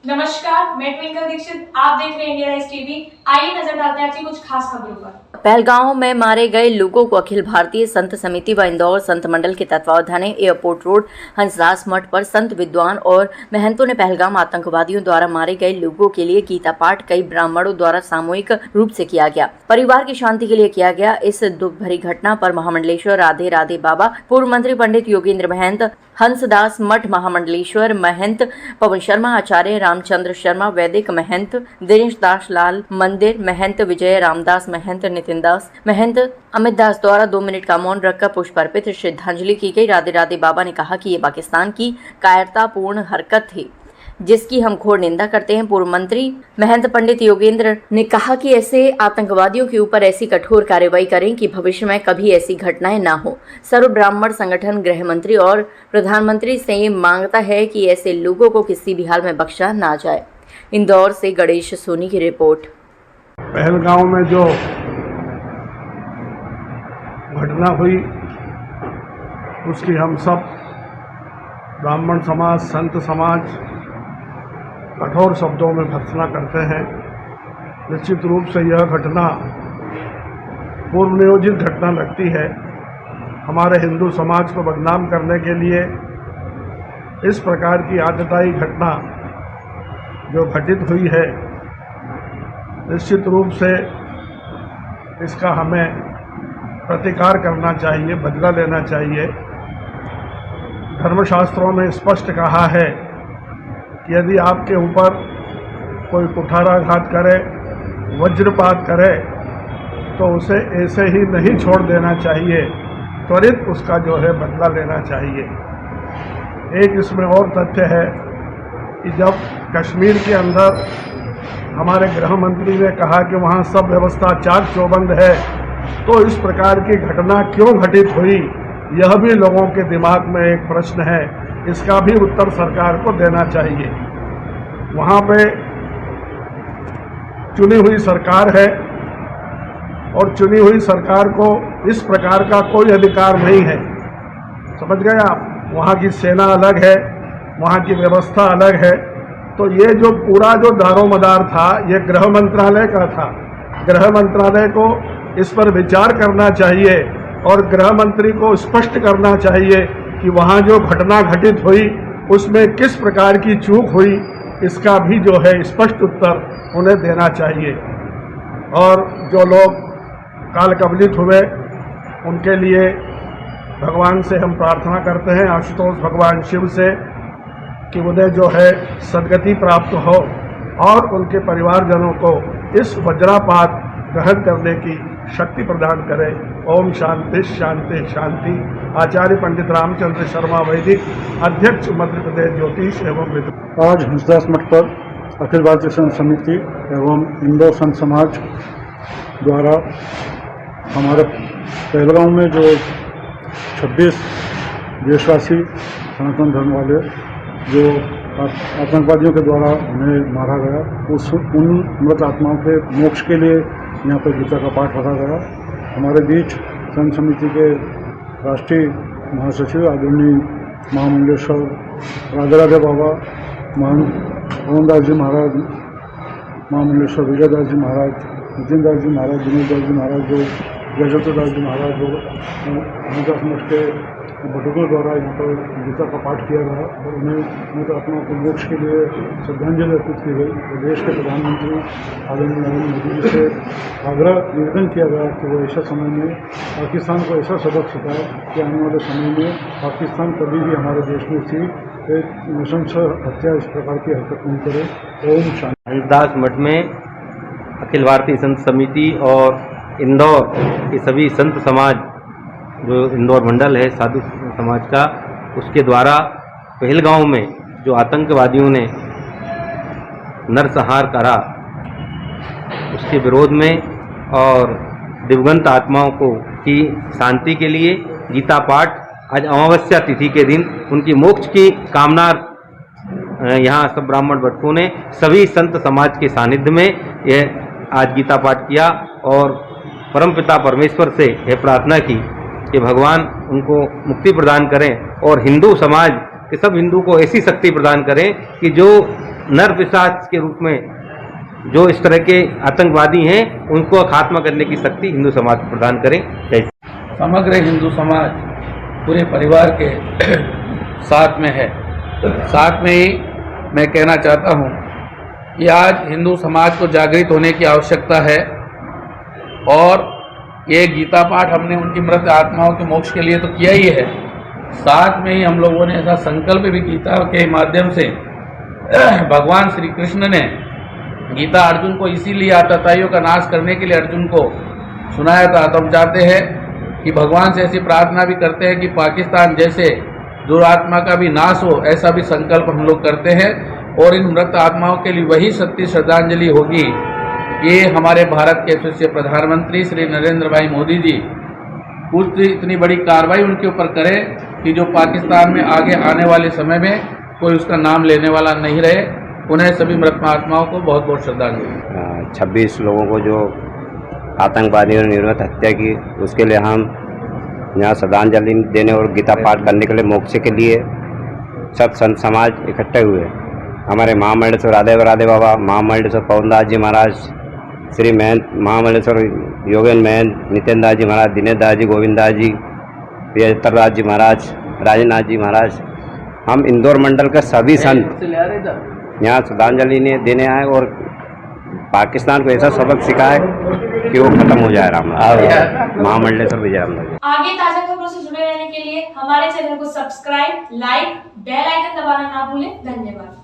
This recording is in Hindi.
नमस्कार, मैं ट्विंकल दीक्षित। आप देख रहे हैं इंडिया राइज टीवी। आइए नजर डालते हैं आज की कुछ खास खबरों पर। पहलगांव में मारे गए लोगों को अखिल भारतीय संत समिति व इंदौर संत मंडल के तत्वावधान एयरपोर्ट रोड हंसदास मठ पर संत विद्वान और महंतों ने पहलगाम आतंकवादियों द्वारा मारे गए लोगों के लिए गीता पाठ कई ब्राह्मणों द्वारा सामूहिक रूप से किया गया। परिवार की शांति के लिए किया गया। इस दुख भरी घटना पर महामंडलेश्वर राधे राधे बाबा, पूर्व मंत्री पंडित योगेंद्र महंत, हंसदास मठ महामंडलेश्वर महंत पवन शर्मा, आचार्य रामचंद्र शर्मा, वैदिक महंत दिनेश दास लाल मंदिर महंत, विजय रामदास महंत, नितिन दास महंत, अमित दास द्वारा 2 मिनट का मौन रखकर पुष्प अर्पित श्रद्धांजलि की गई। राधे राधे बाबा ने कहा कि ये पाकिस्तान की कायरतापूर्ण हरकत थी जिसकी हम घोर निंदा करते हैं। पूर्व मंत्री महंत पंडित योगेंद्र ने कहा कि ऐसे आतंकवादियों के ऊपर ऐसी कठोर कार्रवाई करें कि भविष्य में कभी ऐसी घटनाएं ना हो। सर्व ब्राह्मण संगठन गृह मंत्री और प्रधानमंत्री से ये मांगता है कि ऐसे लोगों को किसी भी हाल में बख्शा ना जाए। इंदौर से गणेश सोनी की रिपोर्ट। पहलगांव में जो घटना हुई उसकी हम सब ब्राह्मण समाज, संत समाज कठोर शब्दों में भर्त्सना करते हैं। निश्चित रूप से यह घटना पूर्व नियोजित घटना लगती है। हमारे हिंदू समाज को बदनाम करने के लिए इस प्रकार की आतताई घटना जो घटित हुई है, निश्चित रूप से इसका हमें प्रतिकार करना चाहिए, बदला लेना चाहिए। धर्मशास्त्रों में स्पष्ट कहा है कि यदि आपके ऊपर कोई कुठाराघात करे, वज्रपात करे, तो उसे ऐसे ही नहीं छोड़ देना चाहिए, त्वरित उसका जो है बदला लेना चाहिए। एक इसमें और तथ्य है कि जब कश्मीर के अंदर हमारे गृह मंत्री ने कहा कि वहाँ सब व्यवस्था चाक चौबंद है, तो इस प्रकार की घटना क्यों घटित हुई, यह भी लोगों के दिमाग में एक प्रश्न है। इसका भी उत्तर सरकार को देना चाहिए। वहाँ पे चुनी हुई सरकार है और चुनी हुई सरकार को इस प्रकार का कोई अधिकार नहीं है। समझ गए आप? वहाँ की सेना अलग है, वहाँ की व्यवस्था अलग है। तो ये जो पूरा जो दारोमदार था, ये गृह मंत्रालय का था। गृह मंत्रालय को इस पर विचार करना चाहिए और गृह मंत्री को स्पष्ट करना चाहिए कि वहाँ जो घटना घटित हुई उसमें किस प्रकार की चूक हुई, इसका भी जो है स्पष्ट उत्तर उन्हें देना चाहिए। और जो लोग काल कवलित हुए उनके लिए भगवान से हम प्रार्थना करते हैं, आशुतोष भगवान शिव से, कि उन्हें जो है सद्गति प्राप्त हो और उनके परिवारजनों को इस वज्रापात ग्रहण करने की शक्ति प्रदान करे। ओम शांति शांति शांति। आचार्य पंडित रामचंद्र शर्मा, वैदिक, अध्यक्ष मध्य प्रदेश ज्योतिष एवं विद्वत। आज हंसदास मठ पर अखिल भारतीय संत समिति एवं इंदौर संत समाज द्वारा हमारे पहलगांव में जो 26 देशवासी सनातन धर्म वाले जो आतंकवादियों के द्वारा उन्हें मारा गया, उन मृत आत्माओं के मोक्ष के लिए यहाँ पर गीता का पाठ रखा गया। हमारे बीच संत समिति के राष्ट्रीय महासचिव आदरणीय महामंडलेश्वर राधे राधे बाबा, मोहन दास जी महाराज, महामंडलेश्वर विजय दास जी महाराज, नितिन दास जी महाराज, दिनेश दास जी महाराज, जो जयजोत दास जी महाराज, जो हंसदास मठ के बटुकों द्वारा यहाँ पर गीता का पाठ किया गया और उन्हें मृत आत्माओं के मोक्ष के लिए श्रद्धांजलि अर्पित की गई। तो देश के प्रधानमंत्री आदरणीय नरेंद्र मोदी जी से आग्रह निवेदन किया गया कि वो ऐसा समय में पाकिस्तान को ऐसा सबक सिखाए कि आने वाले समय में पाकिस्तान कभी भी हमारे देश में सी एक नृशंस हत्या इस प्रकार की हरकत नहीं करे। ओम शांति। हंसदास मठ में अखिल भारतीय संत समिति और इंदौर के सभी संत समाज, जो इंदौर मंडल है साधु समाज का, उसके द्वारा पहलगांव में जो आतंकवादियों ने नरसंहार करा उसके विरोध में और दिवंगत आत्माओं को की शांति के लिए गीता पाठ आज अमावस्या तिथि के दिन उनकी मोक्ष की कामना यहाँ सब ब्राह्मण भट्टों ने सभी संत समाज के सानिध्य में यह आज गीता पाठ किया और परमपिता परमेश्वर से यह प्रार्थना की कि भगवान उनको मुक्ति प्रदान करें और हिंदू समाज के सब हिंदू को ऐसी शक्ति प्रदान करें कि जो नर पिशाच के रूप में जो इस तरह के आतंकवादी हैं उनको खात्मा करने की शक्ति हिंदू समाज को प्रदान करें। जय समग्र हिंदू समाज पूरे परिवार के साथ में है। साथ में ही मैं कहना चाहता हूँ कि आज हिंदू समाज को जागृत होने की आवश्यकता है और ये गीता पाठ हमने उनकी मृत आत्माओं के मोक्ष के लिए तो किया ही है, साथ में ही हम लोगों ने ऐसा संकल्प भी गीता के माध्यम से भगवान श्री कृष्ण ने गीता अर्जुन को इसीलिए आतताइयों का नाश करने के लिए अर्जुन को सुनाया था। तो हम चाहते हैं कि भगवान से ऐसी प्रार्थना भी करते हैं कि पाकिस्तान जैसे दुरात्मा का भी नाश हो, ऐसा भी संकल्प हम लोग करते हैं और इन मृत आत्माओं के लिए वही सच्ची श्रद्धांजलि होगी। ये हमारे भारत के यशस्वी प्रधानमंत्री श्री नरेंद्र भाई मोदी जी कुछ इतनी बड़ी कार्रवाई उनके ऊपर करें कि जो पाकिस्तान में आगे आने वाले समय में कोई उसका नाम लेने वाला नहीं रहे। उन्हें सभी मृत आत्माओं को बहुत बहुत श्रद्धांजलि। 26 लोगों को जो आतंकवादियों ने निर्मत हत्या की, उसके लिए हम यहाँ श्रद्धांजलि देने और गीता पाठ करने के लिए मोक्ष के लिए सब संत समाज इकट्ठे हुए। हमारे महामंडलेश्वर राधे बाबा, महामंडलेश्वर पवनदास जी महाराज, श्री महंत महामंडलेश्वर योगेन महंत, नितेंद्र दास जी महाराज, दिनेश दास जी, गोविंद दास जी, प्रियतर दास जी महाराज, राजेनाथ जी महाराज, हम इंदौर मंडल के सभी संत यहाँ श्रद्धांजलि देने आए और पाकिस्तान को ऐसा सबक सिखाए कि वो खत्म हो जाए राम महामंडलेश्वर विजय राम। आगे ताजा खबरों से जुड़े रहने के लिए हमारे चैनल को सब्सक्राइब, लाइक, बेल आइकन दबाना ना भूलें। धन्यवाद।